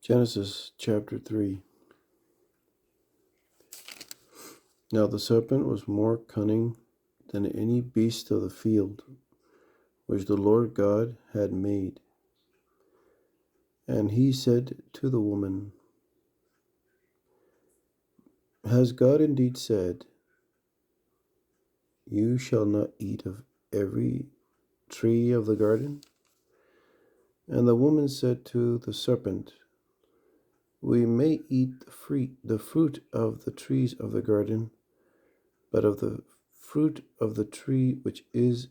Genesis chapter 3. Now the serpent was more cunning than any beast of the field which the Lord God had made. And he said to the woman, Has God indeed said, You shall not eat of every tree of the garden? And the woman said to the serpent, We may eat the fruit of the trees of the garden, but of the fruit of the tree which is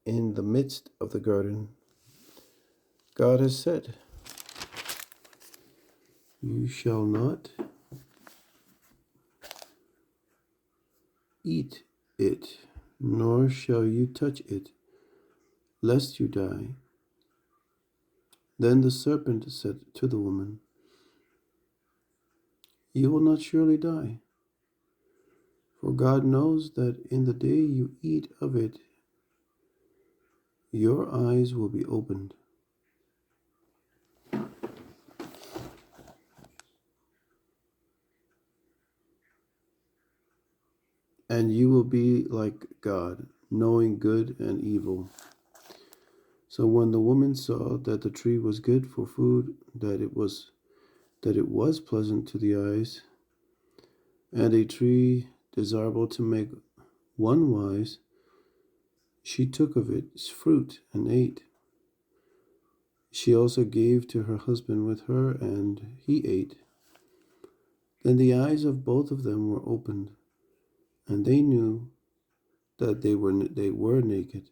in the midst of the garden, God has said, You shall not eat it, nor shall you touch it, lest you die. Then the serpent said to the woman, You will not surely die, for God knows that in the day you eat of it, your eyes will be opened, and you will be like God, knowing good and evil. So when the woman saw that the tree was good for food, that it was pleasant to the eyes, and a tree desirable to make one wise, she took of its fruit and ate. She also gave to her husband with her, and he ate. Then the eyes of both of them were opened, and they knew that they were naked,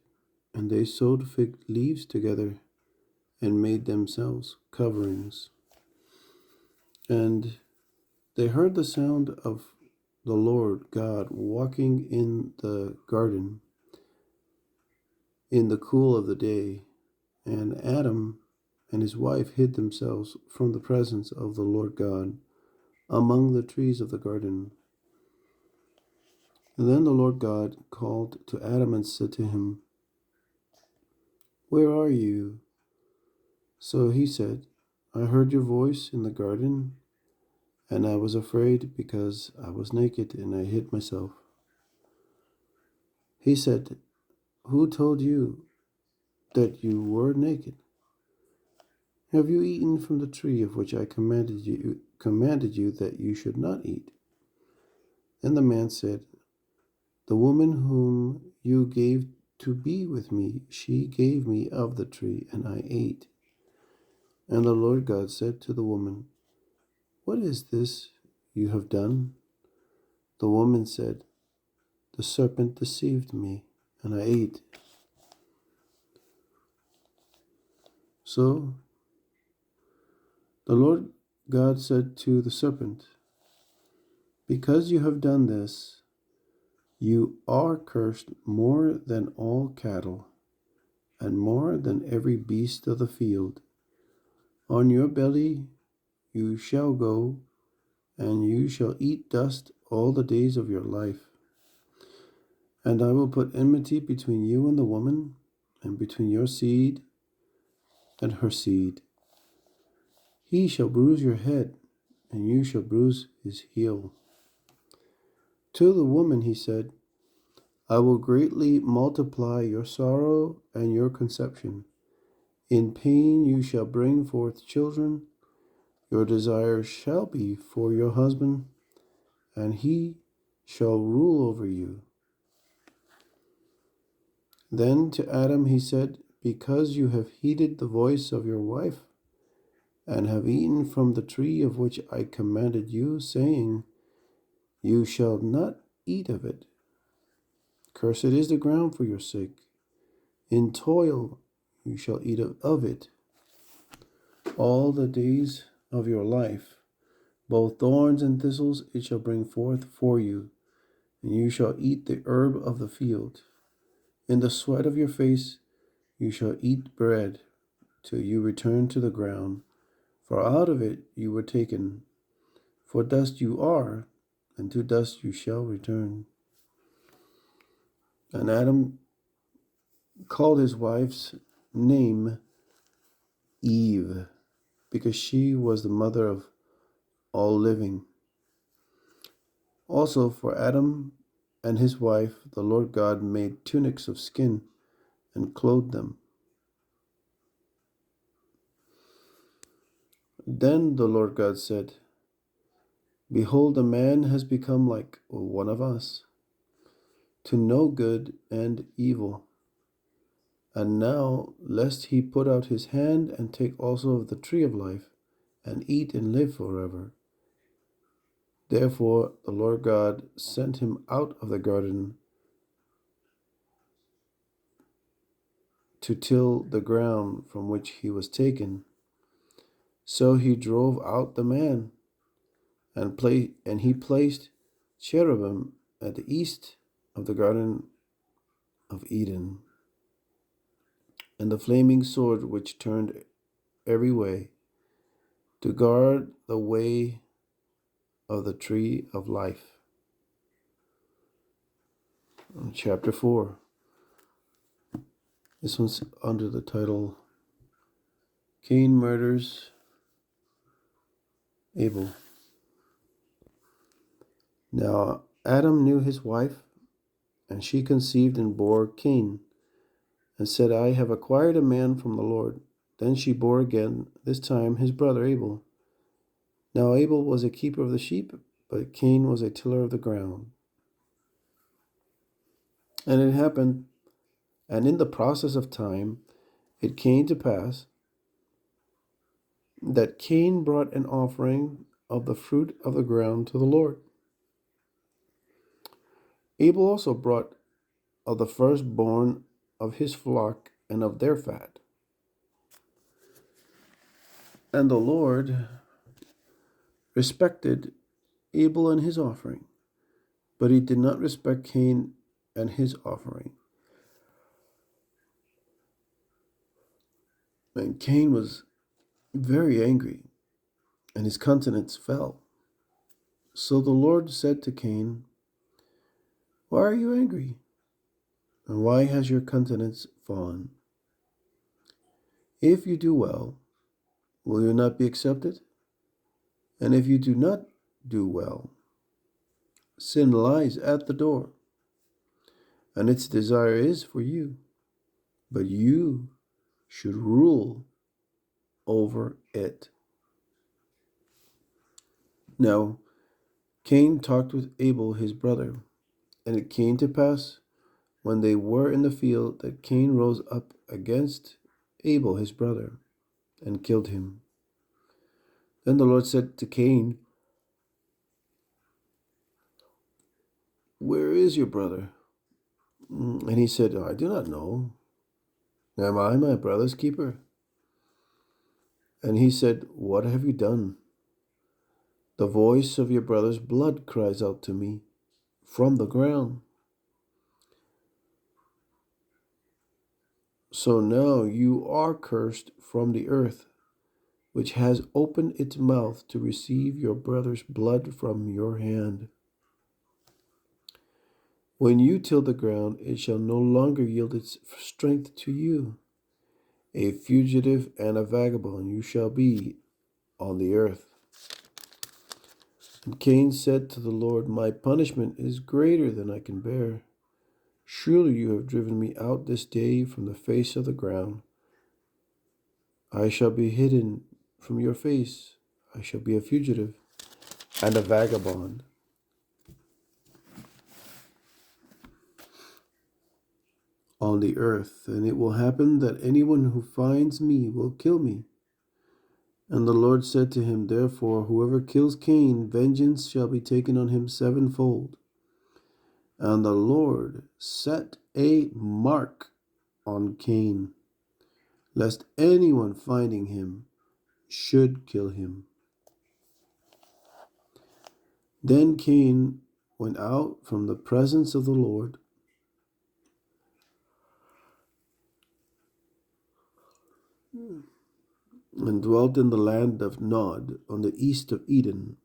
and they sewed fig leaves together and made themselves coverings. And they heard the sound of the Lord God walking in the garden in the cool of the day, and Adam and his wife hid themselves from the presence of the Lord God among the trees of the garden. And then the Lord God called to Adam and said to him, Where are you? So he said, I heard your voice in the garden, and I was afraid because I was naked and I hid myself. He said, Who told you that you were naked? Have you eaten from the tree of which I commanded you that you should not eat? And the man said, The woman whom you gave to be with me, she gave me of the tree, and I ate. And the Lord God said to the woman, What is this you have done? The woman said, The serpent deceived me, and I ate. So the Lord God said to the serpent, Because you have done this, you are cursed more than all cattle, and more than every beast of the field. On your belly you shall go, and you shall eat dust all the days of your life. And I will put enmity between you and the woman, and between your seed and her seed. He shall bruise your head, and you shall bruise his heel. To the woman he said, I will greatly multiply your sorrow and your conception. In pain you shall bring forth children. Your desire shall be for your husband, and he shall rule over you. Then to Adam he said, Because you have heeded the voice of your wife, and have eaten from the tree of which I commanded you, saying, You shall not eat of it. Cursed is the ground for your sake. In toil you shall eat of it all the days of your life. Both thorns and thistles it shall bring forth for you, and you shall eat the herb of the field. In the sweat of your face you shall eat bread till you return to the ground, for out of it you were taken. For dust you are, and to dust you shall return. And Adam called his wife's name Eve, because she was the mother of all living. Also for Adam and his wife, the Lord God made tunics of skin and clothed them. Then the Lord God said, Behold, a man has become like one of us, to know good and evil. And now, lest he put out his hand and take also of the tree of life, and eat and live forever. Therefore the Lord God sent him out of the garden to till the ground from which he was taken. So he drove out the man, and he placed cherubim at the east of the garden of Eden, and the flaming sword which turned every way, to guard the way of the tree of life. Chapter 4. This one's under the title Cain Murders Abel. Now Adam knew his wife, and she conceived and bore Cain, and said, I have acquired a man from the Lord. Then she bore again, this time his brother Abel. Now Abel was a keeper of the sheep, but Cain was a tiller of the ground. And it happened, and in the process of time, it came to pass that Cain brought an offering of the fruit of the ground to the Lord. Abel also brought of the firstborn of his flock and of their fat. And the Lord respected Abel and his offering, but he did not respect Cain and his offering. And Cain was very angry, and his countenance fell. So the Lord said to Cain, Why are you angry? And why has your countenance fallen? If you do well, will you not be accepted? And if you do not do well, sin lies at the door, and its desire is for you, but you should rule over it. Now Cain talked with Abel his brother, and it came to pass, when they were in the field, that Cain rose up against Abel his brother, and killed him. Then the Lord said to Cain, Where is your brother? And he said, I do not know. Am I my brother's keeper? And he said, What have you done? The voice of your brother's blood cries out to me from the ground. So now you are cursed from the earth, which has opened its mouth to receive your brother's blood from your hand. When you till the ground, it shall no longer yield its strength to you. A fugitive and a vagabond you shall be on the earth. And Cain said to the Lord, My punishment is greater than I can bear. Surely you have driven me out this day from the face of the ground. I shall be hidden from your face. I shall be a fugitive and a vagabond. On the earth, and it will happen that anyone who finds me will kill me. And the Lord said to him, Therefore, whoever kills Cain, vengeance shall be taken on him sevenfold. And the Lord set a mark on Cain, lest anyone finding him should kill him. Then Cain went out from the presence of the Lord and dwelt in the land of Nod on the east of Eden.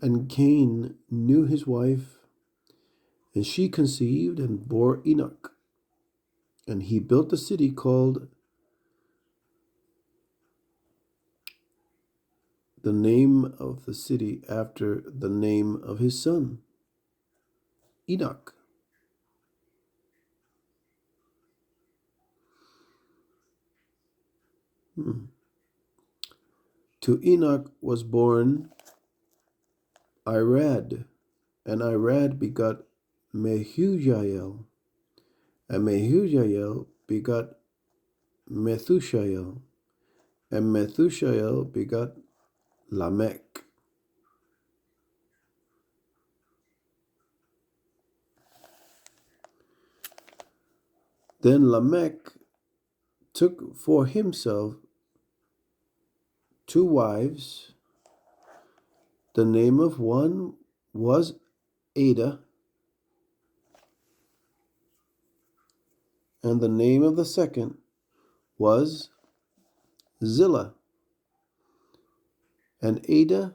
And Cain knew his wife, and she conceived and bore Enoch. And he built a city called the name of the city after the name of his son, Enoch. To Enoch was born Irad, and Irad begot Mehujael, and Mehujael begot Methushael, and Methushael begot Lamech. Then Lamech took for himself 2 wives. The name of one was Ada, and the name of the second was Zillah. And Ada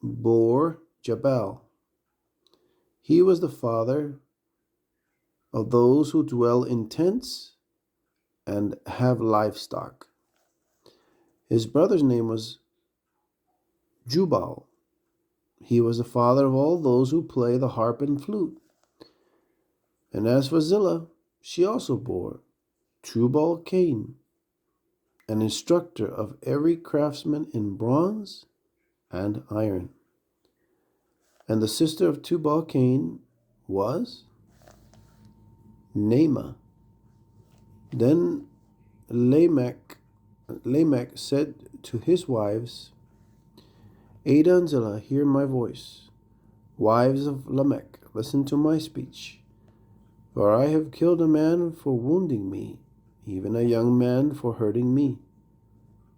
bore Jabal. He was the father of those who dwell in tents and have livestock. His brother's name was Jubal. He was the father of all those who play the harp and flute. And as for Zillah, she also bore Tubal Cain, an instructor of every craftsman in bronze and iron. And the sister of Tubal Cain was Naamah. Then Lamech said to his wives, Ada and Zillah, hear my voice. Wives of Lamech, listen to my speech. For I have killed a man for wounding me, even a young man for hurting me.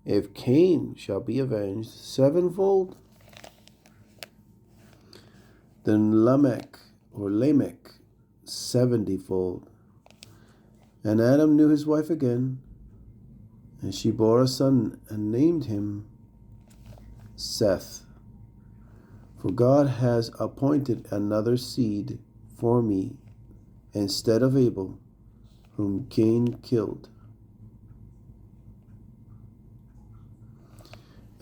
If Cain shall be avenged 7-fold, then Lamech 70-fold. And Adam knew his wife again, and she bore a son and named him Seth. For God has appointed another seed for me instead of Abel, whom Cain killed.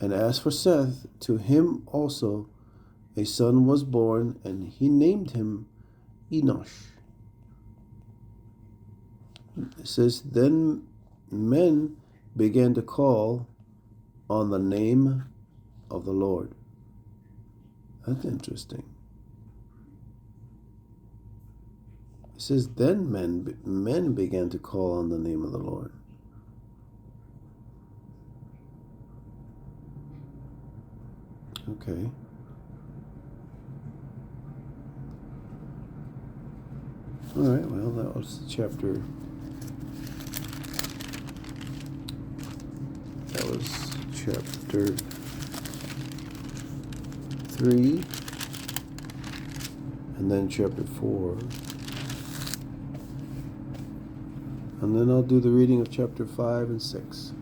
And as for Seth, to him also a son was born, and he named him Enosh. It says, then men began to call on the name of the Lord. That's interesting. It says, then men began to call on the name of the Lord. Okay. All right, well, that was chapter 3, and then chapter 4. And then I'll do the reading of chapter 5 and 6.